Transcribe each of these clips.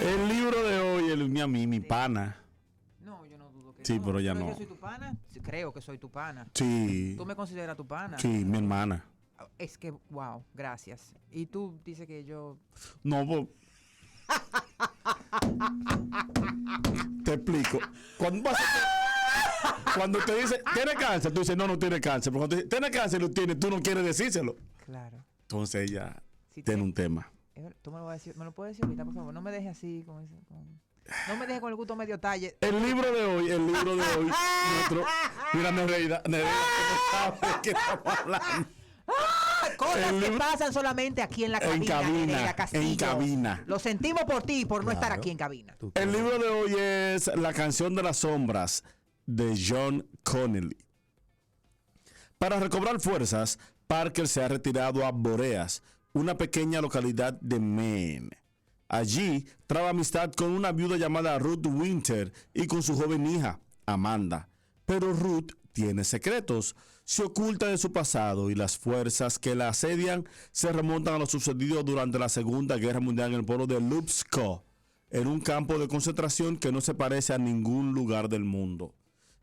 El libro de hoy, a mí, mi pana. No, yo no dudo que Sí, no. pero ya ¿Crees no. que soy tu pana? Sí, creo que soy tu pana. Sí. ¿Tú me consideras tu pana? Sí, mi hermana. Es que, wow, gracias. Y tú dices que yo... No, pues, te explico. Cuando te dice, ¿tiene cáncer? Tú dices, no, no tiene cáncer. Pero cuando te dice, ¿tiene cáncer? Lo tiene, tú no quieres decírselo. Claro. Entonces ella Sí, tiene un tema. Tú me lo vas a decir, me lo puedes decir ahorita, por favor. No me dejes así, no me dejes con el gusto medio talle. El libro de hoy, nuestro... Mira, Nereida, que no sabe de qué estamos hablando. Cosas que pasan solamente aquí en la cabina, Nereida Castillo. En cabina. Lo sentimos por ti, por no estar aquí en cabina. El libro de hoy es La canción de las sombras de John Connelly. Para recobrar fuerzas, Parker se ha retirado a Boreas, una pequeña localidad de Maine. Allí traba amistad con una viuda llamada Ruth Winter y con su joven hija, Amanda. Pero Ruth tiene secretos, se oculta de su pasado y las fuerzas que la asedian se remontan a lo sucedido durante la Segunda Guerra Mundial en el pueblo de Lubsko, en un campo de concentración que no se parece a ningún lugar del mundo.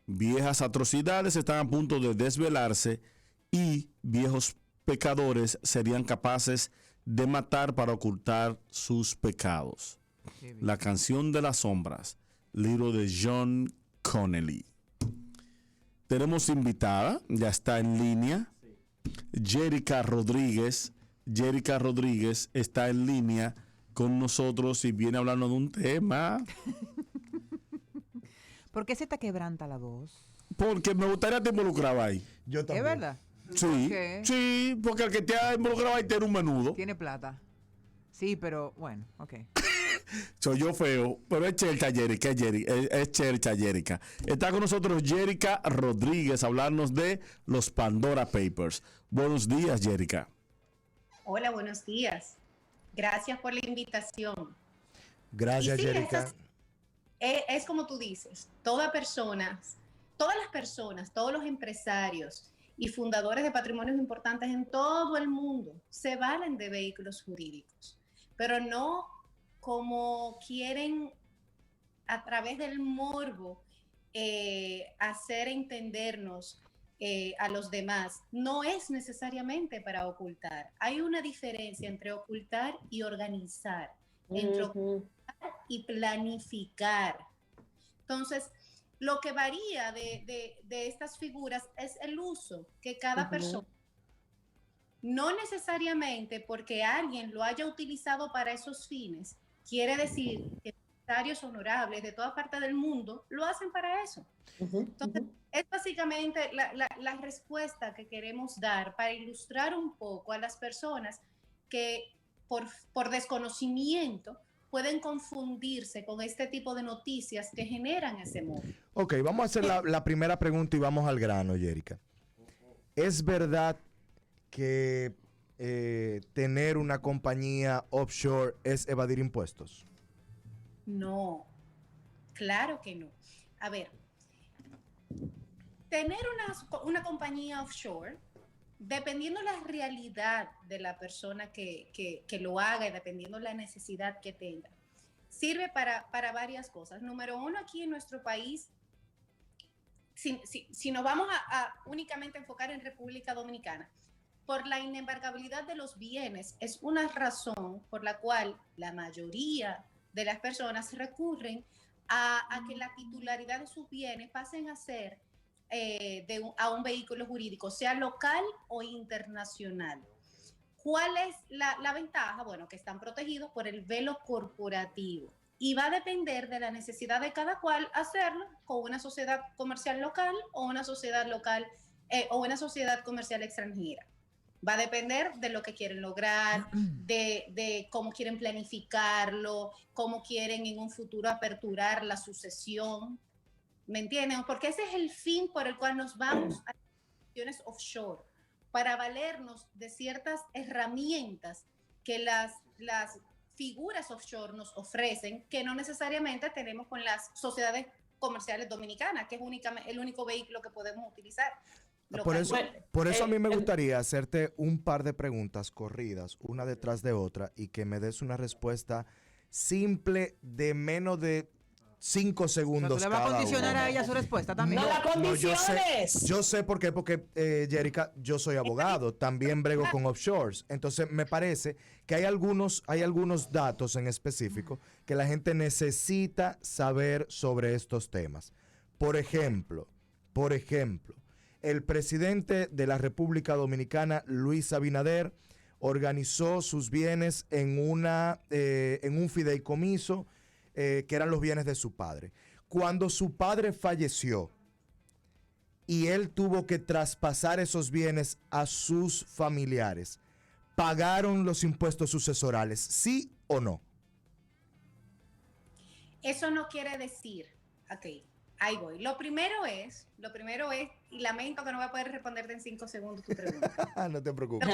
Viejas atrocidades están a punto de desvelarse y viejos pecadores serían capaces de matar para ocultar sus pecados. La canción de las sombras, libro de John Connelly. Tenemos invitada, ya está en línea, Jerica Rodríguez. Jerica Rodríguez está en línea con nosotros y viene hablando de un tema. ¿Por qué se te quebranta la voz? Porque me gustaría te involucraba ahí. Yo también. ¿Es verdad? Sí, ¿Por qué? sí, porque el que te ha involucrado ahí tiene un menudo. Tiene plata. Sí, pero bueno, ok. Soy yo feo, pero es Chercha Jerica, es Chercha Jerica. Está con nosotros Jerica Rodríguez, hablarnos de los Pandora Papers. Buenos días, Jerica. Hola, buenos días. Gracias por la invitación. Gracias, sí, Jerica. Es como tú dices, todas las personas, todos los empresarios y fundadores de patrimonios importantes en todo el mundo se valen de vehículos jurídicos, pero no como quieren a través del morbo hacer entendernos a los demás. No es necesariamente para ocultar. Hay una diferencia entre ocultar y organizar, entre ocultar y planificar. Entonces, lo que varía de estas figuras es el uso que cada persona, no necesariamente porque alguien lo haya utilizado para esos fines, quiere decir que empresarios honorables de toda parte del mundo lo hacen para eso. Entonces, es básicamente la respuesta que queremos dar para ilustrar un poco a las personas que por desconocimiento pueden confundirse con este tipo de noticias que generan ese modo. Ok, vamos a hacer la primera pregunta y vamos al grano, Jerica. ¿Es verdad que tener una compañía offshore es evadir impuestos? No, claro que no. A ver, tener una compañía offshore, dependiendo la realidad de la persona que lo haga y dependiendo la necesidad que tenga, sirve para varias cosas. Número uno, aquí en nuestro país, si nos vamos a únicamente enfocar en República Dominicana, por la inembargabilidad de los bienes, es una razón por la cual la mayoría de las personas recurren a que la titularidad de sus bienes pasen a ser a un vehículo jurídico, sea local o internacional. ¿Cuál es la ventaja? Bueno, que están protegidos por el velo corporativo y va a depender de la necesidad de cada cual hacerlo con una sociedad comercial local o una sociedad local o una sociedad comercial extranjera. Va a depender de lo que quieren lograr, de cómo quieren planificarlo, cómo quieren en un futuro aperturar la sucesión. ¿Me entienden? Porque ese es el fin por el cual nos vamos a instituciones offshore, para valernos de ciertas herramientas que las figuras offshore nos ofrecen, que no necesariamente tenemos con las sociedades comerciales dominicanas, que es el único vehículo que podemos utilizar. Por eso a mí me gustaría hacerte un par de preguntas corridas, una detrás de otra, y que me des una respuesta simple de menos de 5 Pero segundos tú le vas a cada condicionar uno. a ella su respuesta también. No la condiciones. Yo sé por qué, porque Jerica, yo soy abogado, también brego con offshores. Entonces me parece que hay algunos datos en específico que la gente necesita saber sobre estos temas. Por ejemplo, el presidente de la República Dominicana, Luis Abinader, organizó sus bienes en un fideicomiso que eran los bienes de su padre. Cuando su padre falleció y él tuvo que traspasar esos bienes a sus familiares, ¿pagaron los impuestos sucesorales, sí o no? Eso no quiere decir, ok, ahí voy. Lo primero es, y lamento que no voy a poder responderte en 5 segundos tu pregunta. No te preocupes.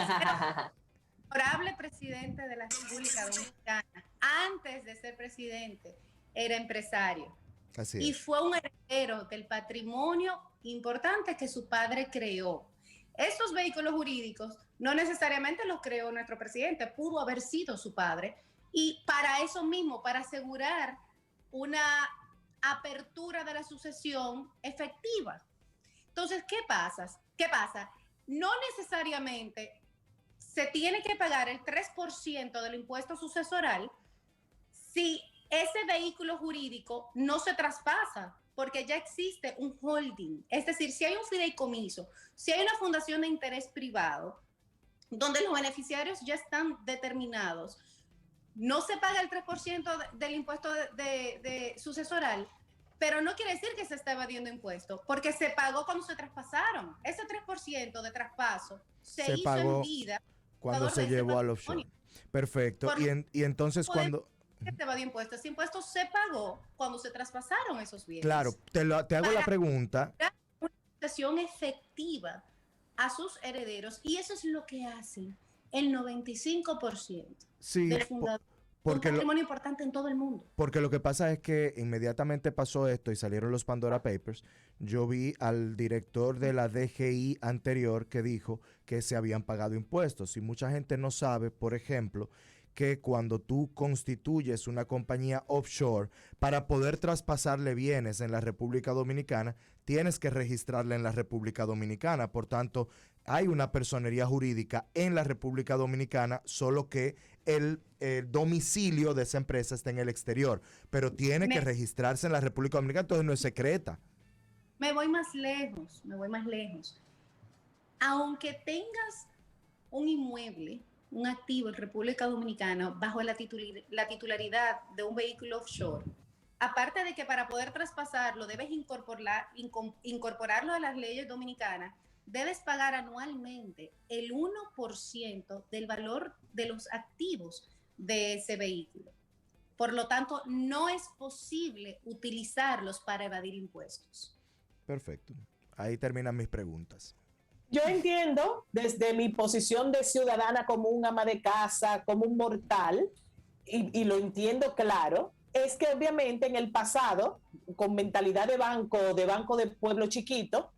Honorable presidente de la República Dominicana, antes de ser presidente, era empresario. Así Y es. fue un heredero del patrimonio importante que su padre creó. Estos vehículos jurídicos no necesariamente los creó nuestro presidente, pudo haber sido su padre. Y para eso mismo, para asegurar una apertura de la sucesión efectiva. Entonces, ¿qué pasa? No necesariamente se tiene que pagar el 3% del impuesto sucesoral si ese vehículo jurídico no se traspasa, porque ya existe un holding. Es decir, si hay un fideicomiso, si hay una fundación de interés privado, donde los beneficiarios ya están determinados, no se paga el 3% del impuesto de sucesoral, pero no quiere decir que se está evadiendo impuestos, porque se pagó cuando se traspasaron. Ese 3% de traspaso se hizo pagó en vida cuando se llevó al offshore. Perfecto. Y entonces cuando... ¿Qué se evadió impuestos? Ese impuesto se pagó cuando se traspasaron esos bienes. Claro, te hago la pregunta. Una sucesión efectiva a sus herederos, y eso es lo que hacen el 95% Sí, del fundador. porque un patrimonio importante en todo el mundo. Porque lo que pasa es que inmediatamente pasó esto y salieron los Pandora Papers, yo vi al director de la DGI anterior que dijo que se habían pagado impuestos. Y mucha gente no sabe, por ejemplo, que cuando tú constituyes una compañía offshore, para poder traspasarle bienes en la República Dominicana, tienes que registrarla en la República Dominicana. Por tanto, hay una personería jurídica en la República Dominicana, solo que el domicilio de esa empresa está en el exterior, pero tiene que registrarse en la República Dominicana, entonces no es secreta. Me voy más lejos. Aunque tengas un inmueble, un activo en República Dominicana bajo la titularidad de un vehículo offshore, aparte de que para poder traspasarlo debes incorporarlo a las leyes dominicanas, debes pagar anualmente el 1% del valor de los activos de ese vehículo. Por lo tanto, no es posible utilizarlos para evadir impuestos. Perfecto. Ahí terminan mis preguntas. Yo entiendo desde mi posición de ciudadana como un ama de casa, como un mortal, y lo entiendo claro, es que obviamente en el pasado, con mentalidad de banco de pueblo chiquito,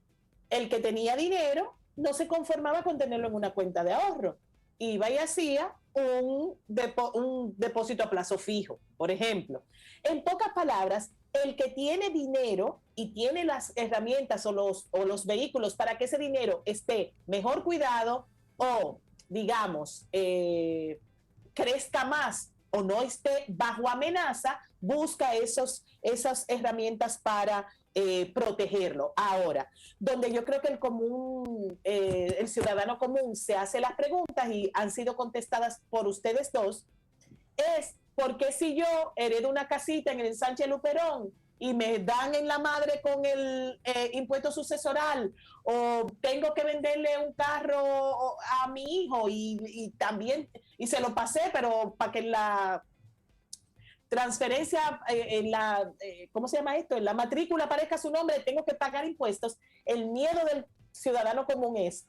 el que tenía dinero no se conformaba con tenerlo en una cuenta de ahorro. Iba y hacía un depósito a plazo fijo, por ejemplo. En pocas palabras, el que tiene dinero y tiene las herramientas o los vehículos para que ese dinero esté mejor cuidado o, digamos, crezca más o no esté bajo amenaza, busca esas herramientas para protegerlo. Ahora, donde yo creo que el ciudadano común se hace las preguntas y han sido contestadas por ustedes dos, es ¿por qué si yo heredo una casita en el Sánchez Luperón y me dan en la madre con el impuesto sucesoral, o tengo que venderle un carro a mi hijo y también, y se lo pasé, pero para que la transferencia, ¿cómo se llama esto? En la matrícula aparezca su nombre, tengo que pagar impuestos? El miedo del ciudadano común es,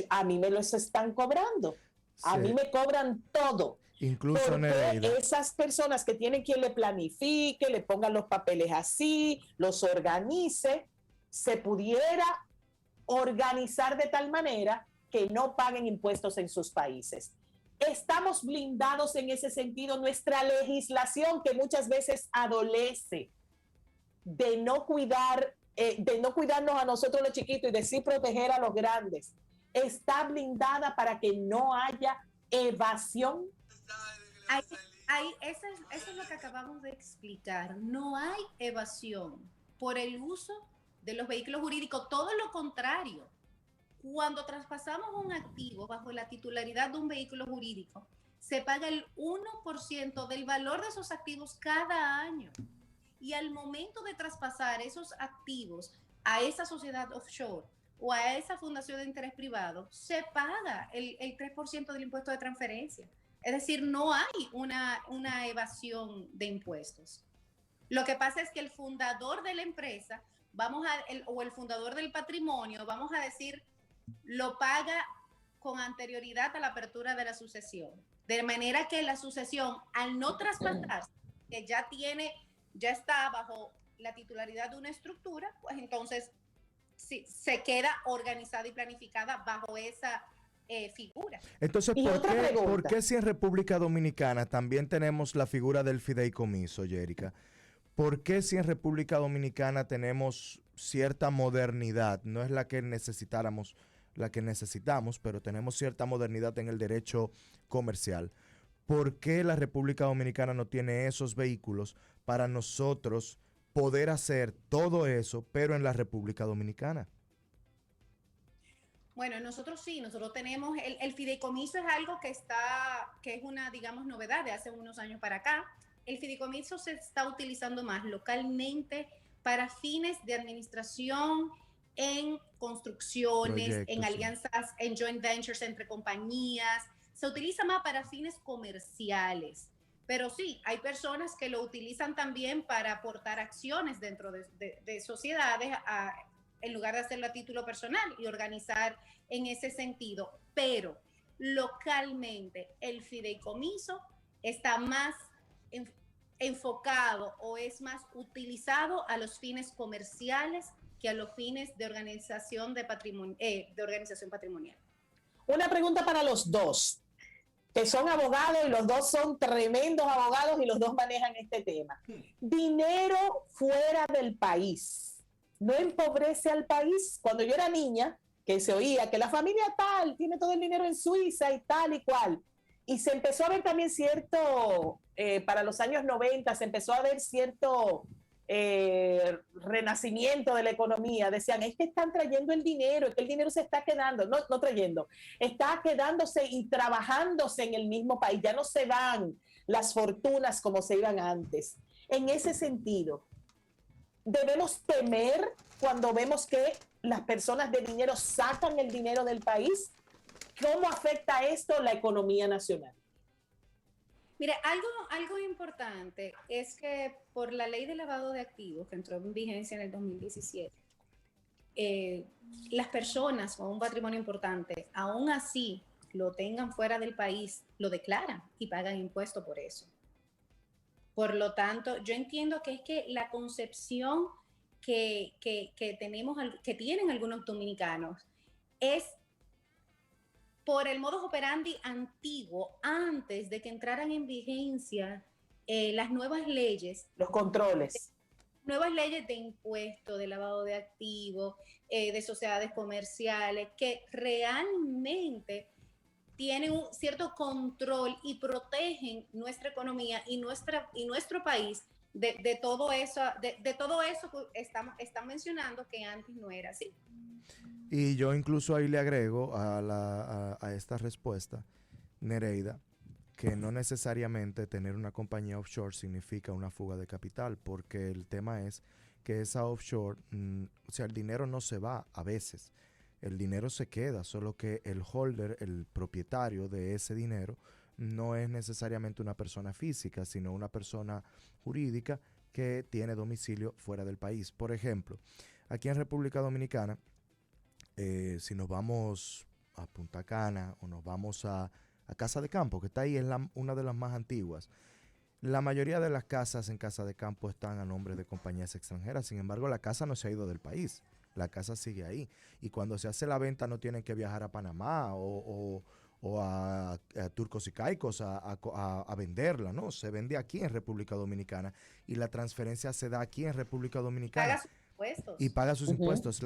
a mí me los están cobrando, a mí me cobran todo. Incluso porque esas personas que tienen quien le planifique, le pongan los papeles así, los organice, se pudiera organizar de tal manera que no paguen impuestos en sus países. Estamos blindados en ese sentido. Nuestra legislación, que muchas veces adolece de no cuidarnos a nosotros los chiquitos y de sí proteger a los grandes, está blindada para que no haya evasión. Eso es lo que acabamos de explicar. No hay evasión por el uso de los vehículos jurídicos, todo lo contrario. Cuando traspasamos un activo bajo la titularidad de un vehículo jurídico, se paga el 1% del valor de esos activos cada año. Y al momento de traspasar esos activos a esa sociedad offshore o a esa fundación de interés privado, se paga el 3% del impuesto de transferencia. Es decir, no hay una evasión de impuestos. Lo que pasa es que el fundador de la empresa, o el fundador del patrimonio, vamos a decir, lo paga con anterioridad a la apertura de la sucesión. De manera que la sucesión, al no traspasarse, que ya está bajo la titularidad de una estructura, pues entonces sí, se queda organizada y planificada bajo esa figura. Entonces, ¿por qué si en República Dominicana también tenemos la figura del fideicomiso, Yérica? ¿Por qué si en República Dominicana tenemos cierta modernidad? No es la que necesitamos, pero tenemos cierta modernidad en el derecho comercial. ¿Por qué la República Dominicana no tiene esos vehículos para nosotros poder hacer todo eso, pero en la República Dominicana? Bueno, nosotros tenemos, el fideicomiso es algo que es una, digamos, novedad de hace unos años para acá. El fideicomiso se está utilizando más localmente para fines de administración en construcciones, proyectos, en alianzas, en joint ventures entre compañías. Se utiliza más para fines comerciales. Pero sí, hay personas que lo utilizan también para aportar acciones dentro de sociedades en lugar de hacerlo a título personal y organizar en ese sentido. Pero localmente el fideicomiso está más enfocado o es más utilizado a los fines comerciales que a los fines de organización patrimonial. Una pregunta para los dos, que son abogados y los dos son tremendos abogados y los dos manejan este tema. Dinero fuera del país, ¿no empobrece al país? Cuando yo era niña, que se oía que la familia tal tiene todo el dinero en Suiza y tal y cual, y se empezó a ver también cierto, para los años 90, se empezó a ver cierto renacimiento de la economía. Decían, es que están trayendo el dinero, es que el dinero se está quedando, no trayendo, está quedándose y trabajándose en el mismo país, ya no se van las fortunas como se iban antes. En ese sentido, debemos temer cuando vemos que las personas de dinero sacan el dinero del país. ¿Cómo afecta esto la economía nacional? Mire, algo importante es que por la ley de lavado de activos que entró en vigencia en el 2017, las personas con un patrimonio importante, aún así lo tengan fuera del país, lo declaran y pagan impuesto por eso. Por lo tanto, yo entiendo que es que la concepción que tienen algunos dominicanos es por el modus operandi antiguo, antes de que entraran en vigencia las nuevas leyes. Los controles. Nuevas leyes de impuestos, de lavado de activos, de sociedades comerciales, que realmente tienen un cierto control y protegen nuestra economía y nuestro país de todo eso que están mencionando que antes no era así. Y yo incluso ahí le agrego a esta respuesta, Nereida, que no necesariamente tener una compañía offshore significa una fuga de capital, porque el tema es que esa offshore, o sea, el dinero no se va a veces, el dinero se queda, solo que el holder, el propietario de ese dinero, no es necesariamente una persona física, sino una persona jurídica que tiene domicilio fuera del país. Por ejemplo, aquí en República Dominicana, si nos vamos a Punta Cana o nos vamos a Casa de Campo, que está ahí, es una de las más antiguas. La mayoría de las casas en Casa de Campo están a nombre de compañías extranjeras. Sin embargo, la casa no se ha ido del país. La casa sigue ahí. Y cuando se hace la venta no tienen que viajar a Panamá o o a turcos y caicos a venderla, ¿no? Se vende aquí en República Dominicana y la transferencia se da aquí en República Dominicana. Paga sus impuestos. Y paga sus impuestos.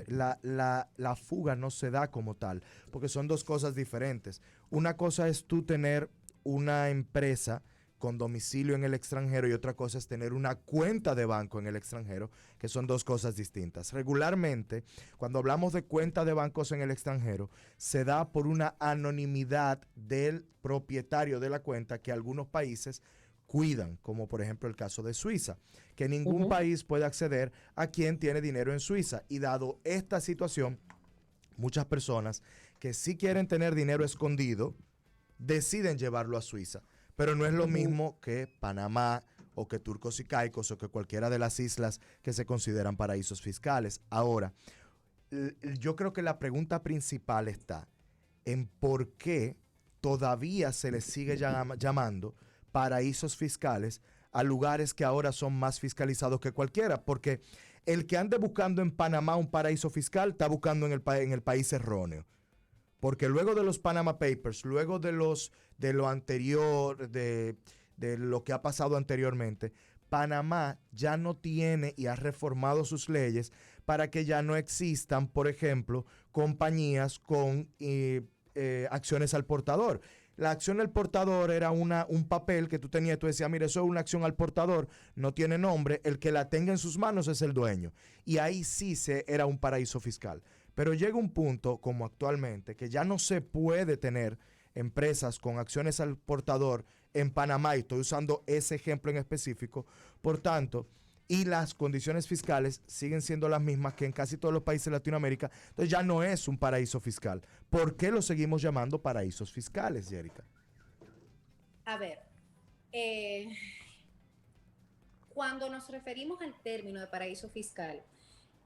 La fuga no se da como tal, porque son dos cosas diferentes. Una cosa es tú tener una empresa con domicilio en el extranjero y otra cosa es tener una cuenta de banco en el extranjero, que son dos cosas distintas. Regularmente, cuando hablamos de cuenta de bancos en el extranjero, se da por una anonimidad del propietario de la cuenta que algunos países cuidan, como por ejemplo el caso de Suiza, que ningún país puede acceder a quien tiene dinero en Suiza. Y dado esta situación, muchas personas que sí quieren tener dinero escondido, deciden llevarlo a Suiza. Pero no es lo mismo que Panamá o que Turcos y Caicos o que cualquiera de las islas que se consideran paraísos fiscales. Ahora, yo creo que la pregunta principal está en por qué todavía se les sigue llamando paraísos fiscales a lugares que ahora son más fiscalizados que cualquiera, porque el que ande buscando en Panamá un paraíso fiscal está buscando en el país erróneo. Porque luego de los Panama Papers, luego de lo anterior, de lo que ha pasado anteriormente, Panamá ya no tiene y ha reformado sus leyes para que ya no existan, por ejemplo, compañías con acciones al portador. La acción al portador era un papel que tú tenías, tú decías, mire, eso es una acción al portador, no tiene nombre, el que la tenga en sus manos es el dueño. Y ahí sí era un paraíso fiscal. Pero llega un punto, como actualmente, que ya no se puede tener empresas con acciones al portador en Panamá, y estoy usando ese ejemplo en específico, por tanto, y las condiciones fiscales siguen siendo las mismas que en casi todos los países de Latinoamérica, entonces ya no es un paraíso fiscal. ¿Por qué lo seguimos llamando paraísos fiscales, Yerica? A ver, cuando nos referimos al término de paraíso fiscal,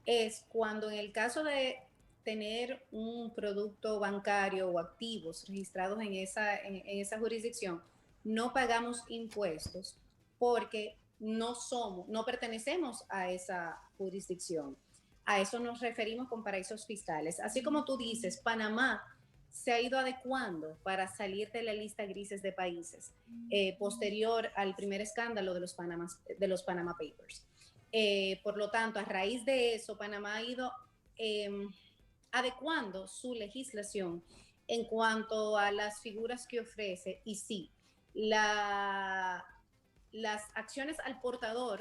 es cuando en el caso de tener un producto bancario o activos registrados en esa jurisdicción, no pagamos impuestos porque no pertenecemos a esa jurisdicción. A eso nos referimos con paraísos fiscales. Así como tú dices, Panamá se ha ido adecuando para salir de la lista grises de países posterior al primer escándalo de los Panama Papers. Por lo tanto, a raíz de eso, Panamá ha ido adecuando su legislación en cuanto a las figuras que ofrece, y sí, las acciones al portador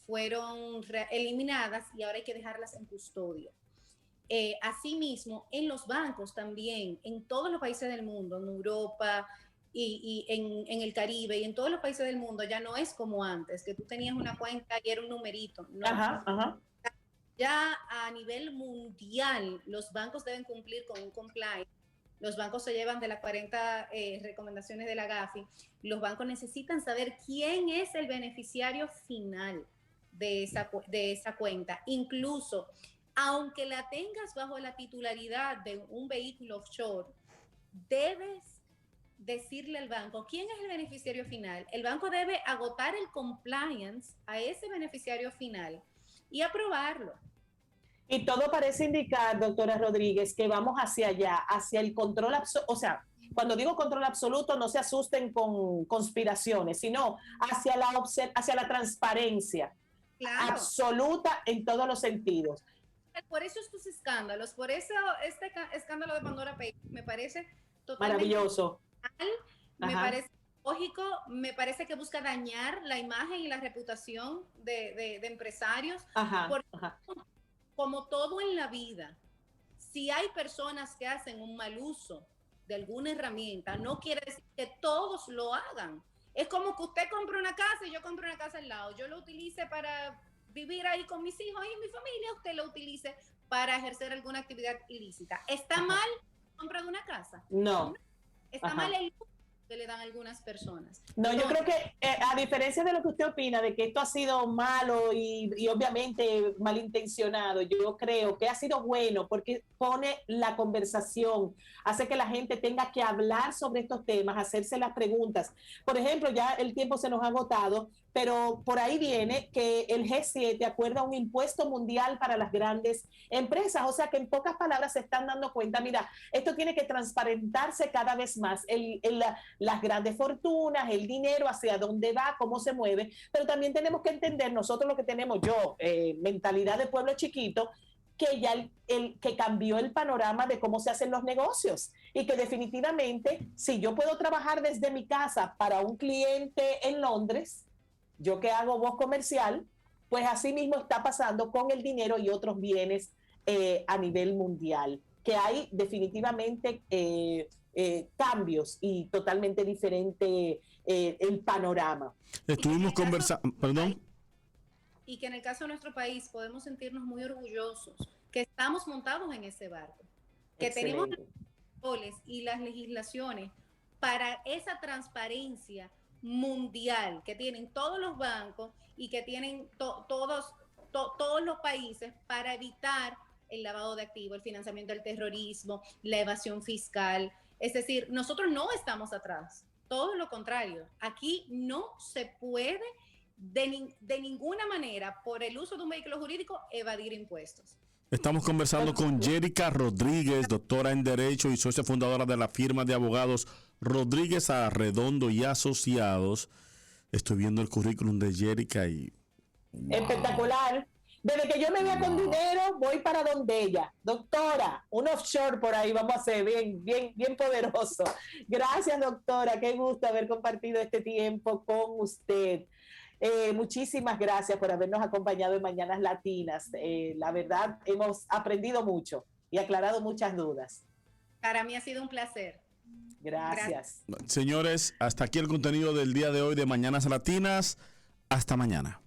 fueron eliminadas y ahora hay que dejarlas en custodia. Asimismo, en los bancos también, en todos los países del mundo, en Europa y en el Caribe y en todos los países del mundo, ya no es como antes, que tú tenías una cuenta y era un numerito. No. Ya a nivel mundial, los bancos deben cumplir con un compliance. Los bancos se llevan de las 40 recomendaciones de la GAFI. Los bancos necesitan saber quién es el beneficiario final de esa cuenta. Incluso, aunque la tengas bajo la titularidad de un vehículo offshore, debes decirle al banco quién es el beneficiario final. El banco debe agotar el compliance a ese beneficiario final y aprobarlo. Y todo parece indicar, doctora Rodríguez, que vamos hacia allá, hacia el control absoluto. O sea, cuando digo control absoluto, no se asusten con conspiraciones, sino hacia la transparencia, claro, absoluta en todos los sentidos. Por eso estos escándalos, por eso este escándalo de Pandora Papers me parece totalmente maravilloso. Me parece lógico, me parece que busca dañar la imagen y la reputación de empresarios. Porque, como todo en la vida, si hay personas que hacen un mal uso de alguna herramienta, no quiere decir que todos lo hagan. Es como que usted compre una casa y yo compre una casa al lado. Yo lo utilice para vivir ahí con mis hijos y mi familia, usted lo utilice para ejercer alguna actividad ilícita. ¿Está mal la compra de una casa? No. Está mal el uso que le dan algunas personas. No, yo creo que a diferencia de lo que usted opina, de que esto ha sido malo y obviamente malintencionado, yo creo que ha sido bueno porque pone la conversación, hace que la gente tenga que hablar sobre estos temas, hacerse las preguntas. Por ejemplo, ya el tiempo se nos ha agotado, pero por ahí viene que el G7 acuerda un impuesto mundial para las grandes empresas, o sea que en pocas palabras se están dando cuenta, mira, esto tiene que transparentarse cada vez más, las grandes fortunas, el dinero, hacia dónde va, cómo se mueve, pero también tenemos que entender, nosotros lo que tenemos, mentalidad de pueblo chiquito, que ya que cambió el panorama de cómo se hacen los negocios y que definitivamente si yo puedo trabajar desde mi casa para un cliente en Londres, yo que hago voz comercial, pues así mismo está pasando con el dinero y otros bienes a nivel mundial, que hay definitivamente cambios y totalmente diferente el panorama. Estuvimos conversando, perdón. Y que en el caso de nuestro país podemos sentirnos muy orgullosos que estamos montados en ese barco, que tenemos los controles y las legislaciones para esa transparencia mundial que tienen todos los bancos y que tienen todos los países para evitar el lavado de activos, el financiamiento del terrorismo, la evasión fiscal. Es decir, nosotros no estamos atrás, todo lo contrario. Aquí no se puede de ninguna manera, por el uso de un vehículo jurídico, evadir impuestos. Estamos conversando con Yérica Rodríguez, doctora en Derecho y socia fundadora de la firma de abogados Rodríguez Arredondo y Asociados. Estoy viendo el currículum de Yérica y... Wow. Espectacular. Desde que yo me vea con dinero, voy para donde ella. Doctora, un offshore por ahí vamos a hacer bien poderoso. Gracias, doctora. Qué gusto haber compartido este tiempo con usted. Muchísimas gracias por habernos acompañado en Mañanas Latinas. La verdad, hemos aprendido mucho y aclarado muchas dudas. Para mí ha sido un placer. Gracias. Señores, hasta aquí el contenido del día de hoy de Mañanas Latinas. Hasta mañana.